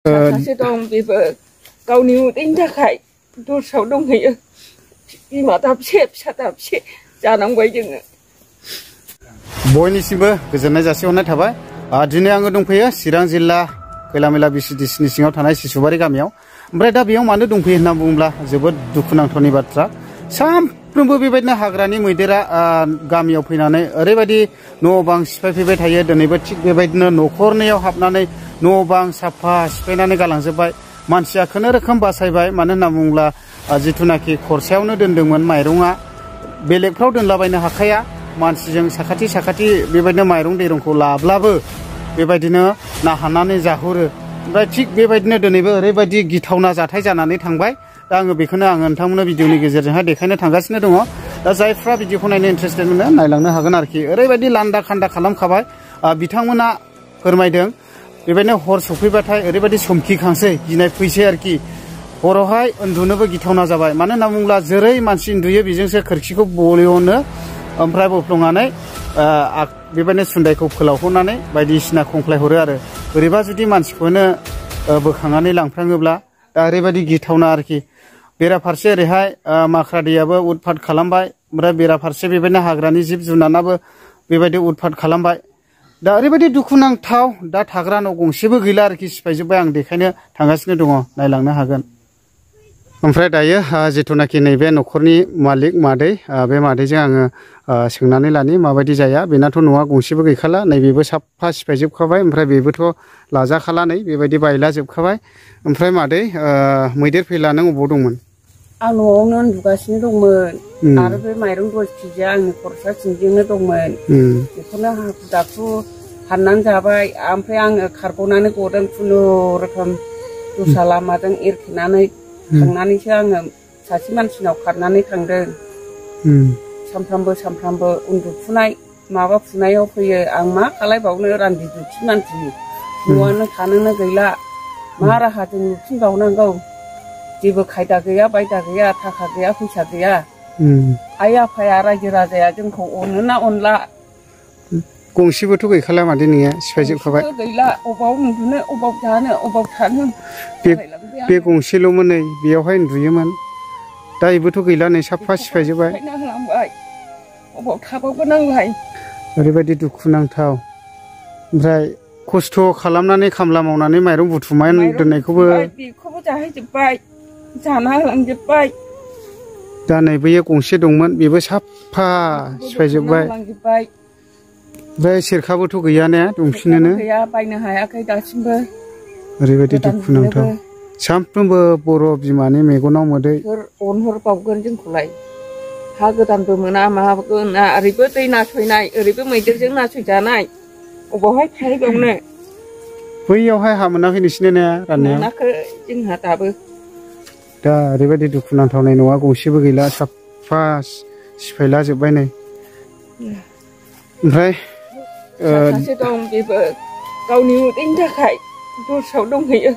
सासे दं बेबो गावनि उदैनि थाखाय दस्रायाव दंहैयो बिमा दाबसे फिसा दाबसे जानांबाय जोङो बयनिसिमबो गोजोननाय जासिहरनाय थाबाय दिनै आङो दंफैयो चिरां जिल्ला खैलामैला बिसिडिसिनि सिङाव थानाय सिसुबारि गामियाव ओमफ्राय दा बेयाव मानो दंफैयो होनना बुङोब्ला जोबोद दुखुनांथावनि बाथ्रा सानफ्रोमबो बेबायदिनो हाग्रानि मैदेरा गामियाव फैनानै ओरैबायदि न' बां सिफायफैबाय थायो दिनैबो थिग बेबायदिनो न'खरनैयाव हाबनानै न' बां साफा सिफायनानै गालांजोब्बाय मानसिया खुनुरोखोम बासायबाय मानो होनना बुङोब्ला जिथुनाखि खरसायावनो दोनदोंमोन माइरङा बेलेगफ्राव दोनलाबायनो हाखाया मानसिजों साखाथि साखाथि बेबायदिनो माइरं दैरंखौ लाब्लाबो बेबायदिनो नाहानानै जाहरो ओमफ्राय थिग बेबायदिनो दिनैबो ओरैबायदि गिथावना जाथाय जानानै थांबाय दा आङो बेखौनो आङो नोंथांमोननो भिडिअनि गेजेरजोंहाय देखायनो थांगासिनो दङ दा जायफ्रा भिडिअखौ नायनो इन्टारेस्टेड मोनो नायलांनो हागोन आरोखि ओरैबायदि लान्दा खान्दा खालामखाबाय बिथांमोना फोरमायदों बेबायदिनो हर सफैबाथाय ओरैबायदि समखिखांसै गिनाय फैसै आरोखि हरावहाय उन्दुनोबो गिथावना जाबाय मानो होनना बुङोब्ला जेरै मानसि उन्दुयो बेजोंसो खोरखिखौ बल'नो ओमफ्राय बफ्लंनानै बेबायदिनो सुन्दायखौ फोलावहरनानै बायदिसिना खंख्लाय हरो आरो बोरैबा जुदि मानसिखौनो बोखांनानै लांफ्राङोब्ला दा ओरैबायदि गिथावना आरोखि बेराफारसे ओरैहाय माख्रा दैयाबो उतपात खालामबाय ओमफ्राय बेराफारसे बेबायदिनो हाग्रानि जिब जुनाराबो बेबायदि उतपात खालामबाय दा ओरैबायदि दुखुनांथाव दा थाग्रा न' गंसेबो गैला आरोखि सिफायजोब्बाय आं देखायनो थांगासिनो दङ नायलांनो हागोन ओमफ्राय दायो जिथुनाखि नैबे न'खरनि मालिक मादै बे मादैजों आङो सोंनानै लानि माबायदि जाया बेनाथ' न'आ गंसेबो गैखाला नैबेबो साफा सिफायजोबखाबाय ओमफ्राय बेबोथ' लाजाखाला नै बेबायदि बायला जोबखाबाय ओमफ्राय मादै मैदेर फैला नों अबाव दंमोन आं न'आवनो उन्दुगासिनो दंमोन आरो बे माइरं 10 केजिया आंनि खरसा सिंजोंनो दंमोन बेखौनो हाखु दाखु हाननानै जाबाय ओमफ्राय आङो खारग'नानै गदों खुनुरोखोम दस्रा लामाजों एरखेनानै थांनानैसो आङो सासे मानसिनाव खारनानै थांदों सानफ्रामबो उन्दुफुनाय माबा फुनायाव फैयो आं मा खालायबावनो रान्दि दुखि मानसि न'आनो थानोनो गैला मा राहाजों लुफिनबावनांगौ जेबो खायदा गैया बायदा गैया थाखा गैया फैसा गैया आइ आफाया रायजो राजाया जोंखौ अनो ना अनला गंसेबोथ' गैखाला मादै नोंनिया सिफायजोबखाबाय गैला अबाव उन्दुनो अबाव जानो अबाव थानो बे गंसेल'मोन नै बेयावहाय उन्दुयोमोन दा बेबोथ' गैला नै साफा सिफायजोब्बाय अबाव थाबावगोन आंलाय ओरैबायदि दुखुनांथाव ओमफ्राय खस्थ' खालामनानै खामला मावनानै माइरं बुथुमनानै दोननायखौबो बेखौबो जाहैजोब्बाय जाना होलांजोब्बाय दा नै बैयो गंसे दंमोन बेबो साफा सिफायजोब्बाय ओमफ्राय सेरखाबोथ' गैया ने दंफिनोनो गैया बायनो हायाखै दासिमबो ओरैबायदि दुखुनांथाव सानफ्रोमबो बर' बिमानि मेगनाव मोदै अनहरबावगोन जोंखौलाय हा गोदानबो मोना माबो मोना ओरैबो दै नासयनाय ओरैबो मैदेरजों नासयजानाय अबावहाय थाहैबावनो बैयावहाय हा मोनाखै नोंसिनि ने राननाया मोनाखै जोंहा दाबो दा ओरैबायदि दुखुनांथावनाय न'आ गंसेबो गैला साफा सिफायला जोब्बाय नै ओमफ्राय सासे दं बेबो गावनि उदैनि थाखाय दस्रायाव दंहैयो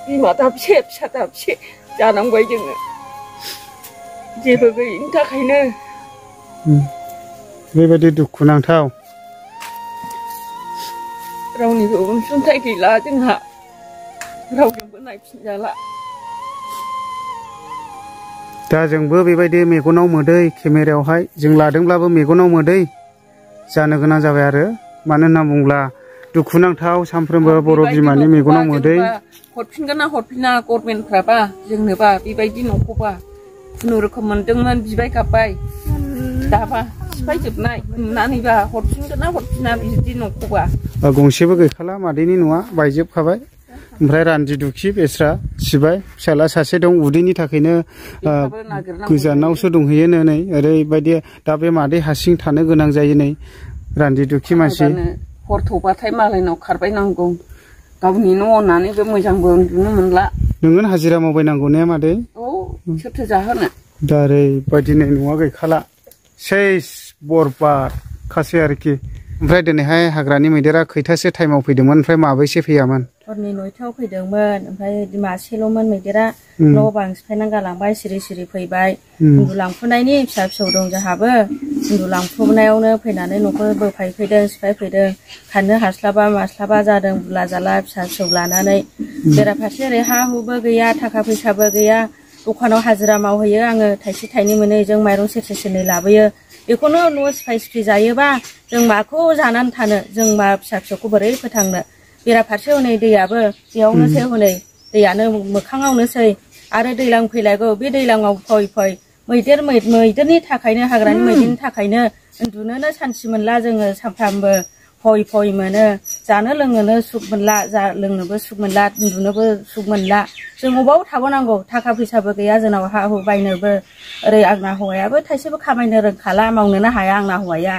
बिमा दाबसे फिसा दाबसे जानांबाय जोङो जेबो गैयिनि थाखायनो बेबायदि दुखुनांथाव रावनिबो अनसुंथाइ गैला जोंहा रावजोंबो नायफिनजाला दा जोंबो बेबायदि मेगनाव मोदै केमेरायावहाय जों लादोंब्लाबो मेगनाव मोदै जानो गोनां जाबाय आरो मानो होनना बुङोब्ला दुखुनांथाव सानफ्रोमबो बर' बिमानि मेगनाव मोदै हरफिनगोन ना हरफिना गभर्नमेन्टफ्राबा जोंनोबा बेबायदि न'खौबा खुनुरोखोम मोनदोंमोन बिबाय गाबबाय दाबा सिफायजोबनाय नुनानैबा हरफिनगोन ना हरफिना बिदि न'खौबा गंसेबो गैखाला मादैनि न'आ बायजोबखाबाय ओमफ्राय रान्दि दुखि बेस्रा सिबाय फिसाला सासे दं उदैनि थाखायनो गोजानावसो दंहैयोनो नै ओरैबायदि दा बे मादै हारसिं थानो गोनां जायो नै रान्दि दुखि मानसि हर थौबाथाय मालायनाव खारबायनांगौ गावनि न' होननानैबो मोजांबो उन्दुनो मोनला नोङो हाजिरा मावबायनांगौ ने मादै औ सोरथो जाहोनो दा ओरैबायदि नै न'आ गैखाला सेस बरबाद खासै आरोखि ओमफ्राय दिनैहाय हाग्रानि मैदेरा खैथासो टाइमाव फैदोंमोन ओमफ्राय माबैसे फैयामोन हरनि 9टायाव फैदोंमोन ओमफ्राय मासेल'मोन मैदेरा न' बां सिफायनानै गालांबाय सिरि सिरि फैबाय उन्दुलांफुनायनि फिसा फिसौ दं जोंहाबो उन्दुलांफुनायावनो फैनानै न'खौ बोफायफैदों सिफायफैदों खारनो हास्लाबा मास्लाबा जादों बुला जाला फिसा फिसौ लानानै बेराफारसे ओरै हा हुबो गैया थाखा फैसाबो गैया दखानाव हाजिरा मावहैयो आङो थाइसे थाइनै मोनो जों माइरं सेरसे सेरनै लाबोयो बेखौनो न' सिफाय सिफाय जायोबा जों माखौ जानानै थानो जों मा फिसा फिसौखौ बोरै फोथांनो बेराफारसे हनै दैयाबो बेयावनोसै हनै दैयानो मोखाङावनोसै आरो दैलां फैलायगौ बे दैलाङाव फै फै मैदेरनि थाखायनो हाग्रानि मैदेरनि थाखायनो उन्दुनोनो सान्थि मोनला जोङो सानफ्रामबो फय फय मोनो जानो लोंनोनो सुख मोनला लोंनोबो सुख मोनला उन्दुनोबो सुख मोनला जों अबाव थाबावनांगौ थाखा फैसाबो गैया जोंनाव हा हु बायनोबो ओरै आंना हौवायाबो थाइसेबो खामायनो रोंखाला मावनोनो हाया आंना हौवाया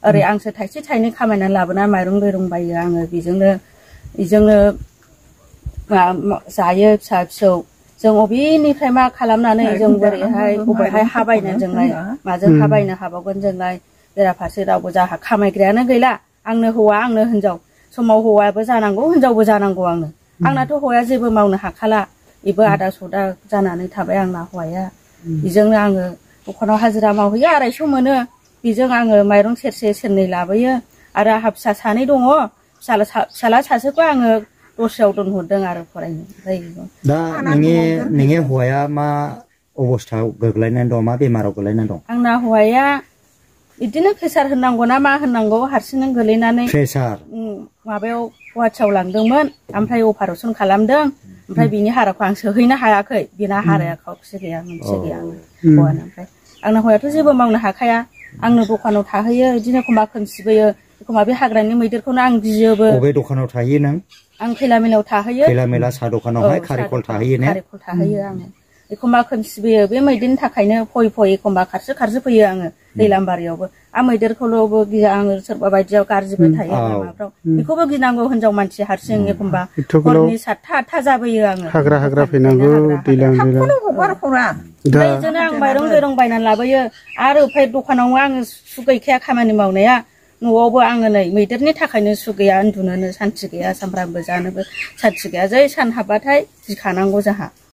ओरै आंसो थाइसे थाइनै खामायनानै लाबोना माइरं दैरं बायो आङो बेजोंनो जायो फिसा फिसौ जों अबेनिफ्राय मा खालामनानै जों बोरैहाय बबेहाय हा बायनो जोंलाय माजों हा बायनो हाबावगोन जोंलाय बेराफारसे रावबो जाहा खामायग्रायानो गैला आंनो हौवा आंनो हिनजाव समाव हौवायाबो जानांगौ हिनजावबो जानांगौ आंनाथ' हौवाया जेबो मावनो हाखाला बेबो आदा सदा जानानै थाबाय आंना हौवाया बेजोंनो आङो दखानाव हाजिरा मावहैयो 250 मोनो बेजों आङो माइरं सेरसे सेरनै लाबोयो आरो आंहा फिसा सानै दङ फिसाला सासेखौ आङो दस्रायाव दोनहरदों आरो फरायनो दा नोंनि हौवाया मा अबस्थायाव गोग्लैनानै दं मा बेमाराव गोग्लैनानै दं आंना हौवाया बिदिनो प्रेसार होननांगौ ना मा होननांगौ हारसिंनो गोलैनानै प्रेसार माबायाव गुवाहाटियाव लांदोंमोन ओमफ्राय अपारेसन खालामदों ओमफ्राय बिनि हाराखौ आं सोहैनो हायाखै बिना हाराया खावसे गैया मोनसे गैया हौवाना ओमफ्य आंना हौवायाथ' जेबो मावनो हाखाया आंनो दखानाव थाहैयो बिदिनो एखमबा खोमसिबोयो एखमबा बे हाग्रानि मैदेरखौनो आं गियोबो बबे दखानाव थाहैयो नों आं खैला मेलाव थाहैयो खैला मेला साहा दखानावहाय कारिकल थाहैयो ने कारिकल थाहैयो आङो एखमबा खोमसिबोयो बे मैदेरनि थाखायनो फय फय एखमबा खारसो फैयो आङो दैलामबारियावबो मैदेरखौल'बो गिया आङो सोरबा बायदियाव गाज्रिबो थायो लामाफ्राव बेखौबो गिनांगौ हिनजाव मानसि हारसिं एखमबा हरनि 7टा 8टा जाबोयो आङो हाग्रा फैनांगौ दैलां बिदिनो आं माइरं दैरं बायनानै लाबोयो आरो ओमफ्राय दखानाव आङो सुख गैखाया खामानि मावनाया न'आवबो आङो नै मैदेरनि थाखायनो सुख गैया उन्दुनोनो सान्थि गैया सामफ्रामबो जानोबो सान्थि गैया जै सान हाबबाथाय गिखानांगौ जोंहा